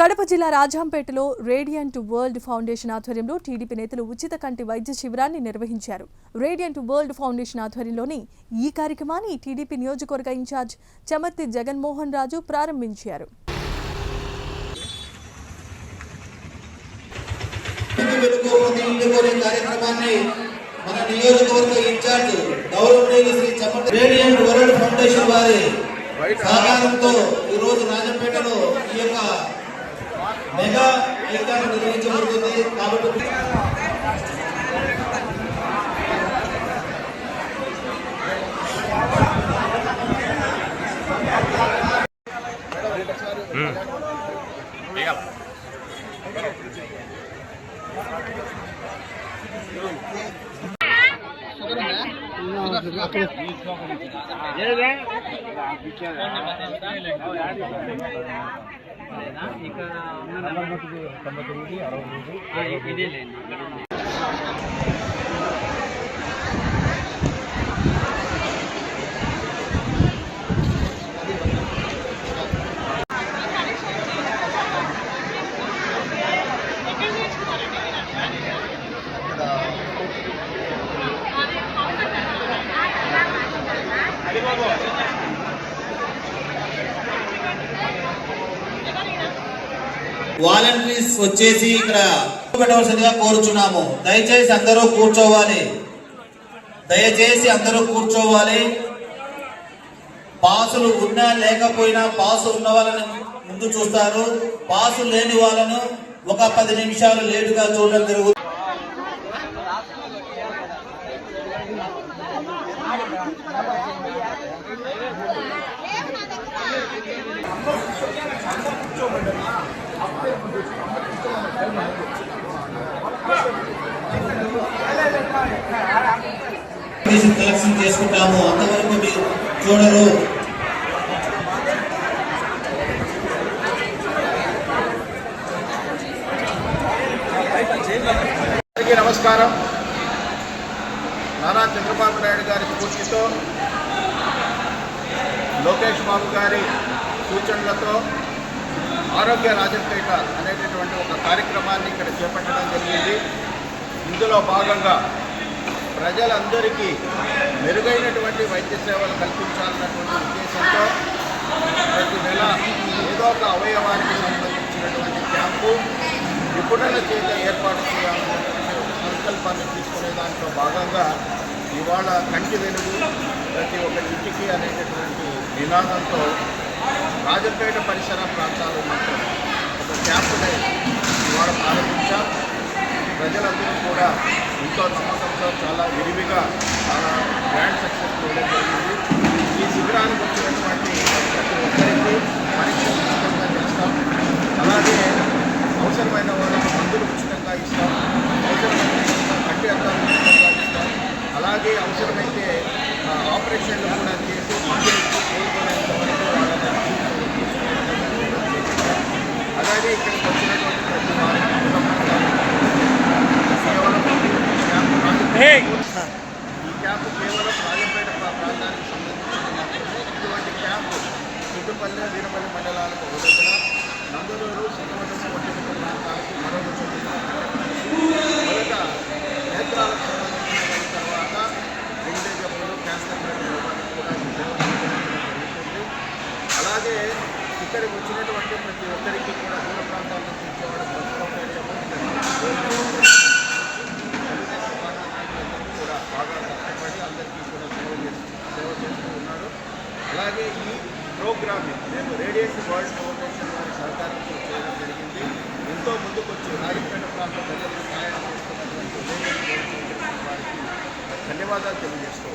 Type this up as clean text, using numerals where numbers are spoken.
కడప జిల్లా రాజంపేటలో radiant world foundation ఆధ్వర్యంలో TDP నేతలు ఉచిత కంటి వైద్య శిబిరాన్ని నిర్వహించారు. రేడియంట్ వరల్డ్ ఫౌండేషన్ ఆధ్వర్యంలోని ఈ కార్యక్రమాన్ని టీడీపీ నియోజకవర్గ ఇన్ఛార్జ్ చమర్తి జగన్మోహన్ రాజు ప్రారంభించారు. మన నియోజకవర్గ ఇన్ఛార్జ్ గౌరవనీయులు Shri Chamarthi radiant world foundation వారి సహకారంతో ఈ రోజు రాజంపేటలో ఈ యొక్క మెగా ఐకాన్ నిర్వహించబడుతుంది. కాబట్టి వాలంటీర్స్ వచ్చేసి ఇక్కడ పెట్టవలసిందిగా కోరుచున్నాము. దయచేసి అందరూ కూర్చోవాలి. పాసులు ఉన్నా లేకపోయినా పాసు ఉన్న వాళ్ళని ముందు చూస్తారు. పాసు లేని వాళ్ళను ఒక 10 నిమిషాలు లేటుగా చూడడం జరుగుతుంది. కలెక్షన్ చేసుకుంటాము, అంతవరకు మీరు చూడరు. నమస్కారం. నారా చంద్రబాబు నాయుడు గారి స్ఫూర్తితో, లోకేష్ బాబు గారి సూచనలతో ఆరోగ్య రాజంపేట అనేటటువంటి ఒక కార్యక్రమాన్ని ఇక్కడ చేపట్టడం జరిగింది. ఇందులో భాగంగా ప్రజలందరికీ మెరుగైనటువంటి వైద్య సేవలు కల్పించాలన్నటువంటి ఉద్దేశంతో ప్రతి నెల ఏదో ఒక అవయవానికి సంబంధించినటువంటి క్యాంపు నిపుణుల చేత ఏర్పాటు చేయాలన్నటువంటి ఒక సంకల్పాన్ని తీసుకునే దాంట్లో భాగంగా ఇవాళ కంటి వెలుగు ప్రతి ఒక్క ఇంటికి అనేటటువంటి నినాదంతో రాజంపేట పరిసర ప్రాంతాలు మొత్తం ఒక క్యాంపుని ఇవాళ ప్రారంభించాం. ప్రజలందరూ కూడా ఎంతో నమ్మకంతో చాలా విరివిగా చాలా గ్రాండ్ సక్సెస్ చేయడం జరిగింది. ఈ శిబిరానికి వచ్చినటువంటి ప్రతి ఒక్కరికి పరీక్షలు ఉచితంగా చేస్తాం. అలాగే అవసరమైన వాళ్ళకి మందులు ఉచితంగా ఇస్తాం. అవసరమైన కంటి అద్దాలు ఉచితంగా ఇస్తాం. అలాగే అవసరమైతే ఆపరేషన్లు కూడా చేసి కోలుకునేంత వరకు వాళ్ళని అలాగే ఇక్కడికి వచ్చినటువంటి ప్రతి వారికి ఈ క్యాంపు కేవలం రాజంపేట ప్రాంతానికి సంబంధించిన ఇటువంటి క్యాంపు చుట్టుపల్లి వీరపల్లి మండలాలకు వదిలిన నందలూరు సిద్ధవటం కొట్టిన ప్రాంతాలకు మరో మొదట నేత్రాలకు సంబంధించిన తర్వాత గుండె జబ్బులు క్యాన్సర్ రోగానికి కూడా జరుగుతుంది. అలాగే ఇక్కడికి వచ్చినటువంటి ప్రతి ఒక్కరికి కూడా దూర ప్రాంతాల నుంచి వచ్చేవాడు కూడా బాగా కష్టపడి అందరికీ కూడా సేవ చేస్తూ ఉన్నారు. అలాగే ఈ ప్రోగ్రామ్ని మేము రేడియంట్ వరల్డ్ ఫౌండేషన్ వారి సహకారంతో చేయడం జరిగింది. ఎంతో ముందుకొచ్చి రాజంపేట ప్రాంత ప్రజలకు సహాయం చేస్తున్నటువంటి రేడియంట్ వరల్డ్ ఫౌండేషన్ వారికి ధన్యవాదాలు తెలియజేస్తూ